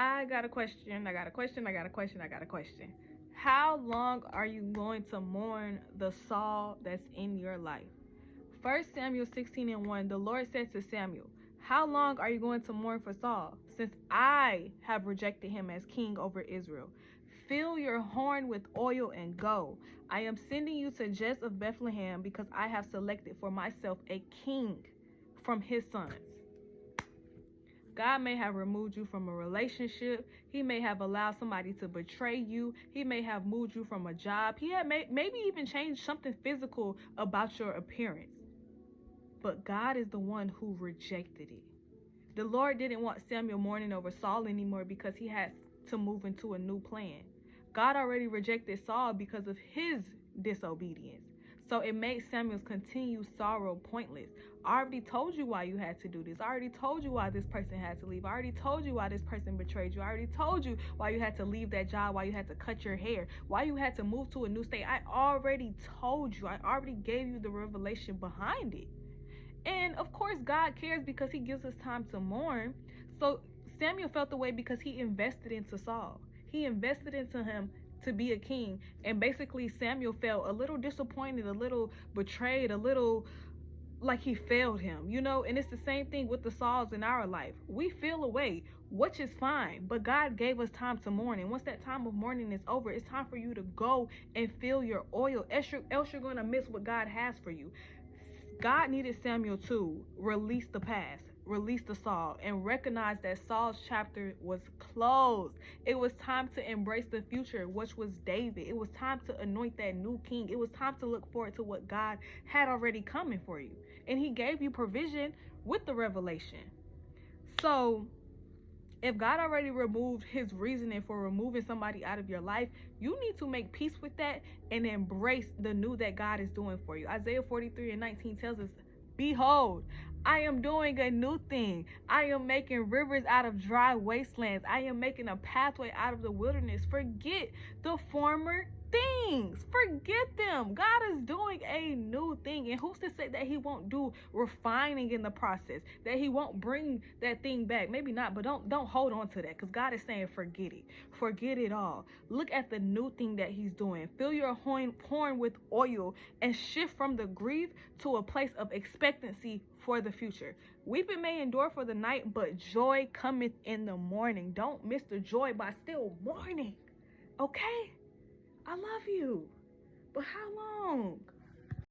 I got a question. I got a question. I got a question. I got a question. How long are you going to mourn the Saul that's in your life? 1 Samuel 16:1, the Lord said to Samuel, how long are you going to mourn for Saul, since I have rejected him as king over Israel? Fill your horn with oil and go. I am sending you to Jesse of Bethlehem because I have selected for myself a king from his sons. God may have removed you from a relationship. He may have allowed somebody to betray you. He may have moved you from a job. He had maybe even changed something physical about your appearance. But God is the one who rejected it. The Lord didn't want Samuel mourning over Saul anymore because he had to move into a new plan. God already rejected Saul because of his disobedience. So it made Samuel's continued sorrow pointless. I already told you why you had to do this. I already told you why this person had to leave. I already told you why this person betrayed you. I already told you why you had to leave that job, why you had to cut your hair, why you had to move to a new state. I already told you. I already gave you the revelation behind it. And of course, God cares because he gives us time to mourn. So Samuel felt the way because he invested into Saul. He invested into him to be a king. And basically, Samuel felt a little disappointed, a little betrayed, a little like he failed him, And it's the same thing with the Sauls in our life. We feel away, which is fine, but God gave us time to mourn. And once that time of mourning is over, it's time for you to go and fill your oil. Else you're going to miss what God has for you. God needed Samuel to release the past, release the Saul, and recognize that Saul's chapter was closed. It was time to embrace the future, which was David. It was time to anoint that new king. It was time to look forward to what God had already coming for you. And he gave you provision with the revelation. So if God already removed his reasoning for removing somebody out of your life, you need to make peace with that and embrace the new that God is doing for you. Isaiah 43:19 tells us, behold, I am doing a new thing. I am making rivers out of dry wastelands. I am making a pathway out of the wilderness. Forget the former things. Forget them. God is doing a new thing. And who's to say that he won't do refining in the process, that he won't bring that thing back? Maybe not, but don't hold on to that, because God is saying forget it. Forget it all. Look at the new thing that he's doing. Fill your horn with oil and shift from the grief to a place of expectancy for the future. Weeping may endure for the night, but joy cometh in the morning. Don't miss the joy by still mourning. Okay? I love you. But how long?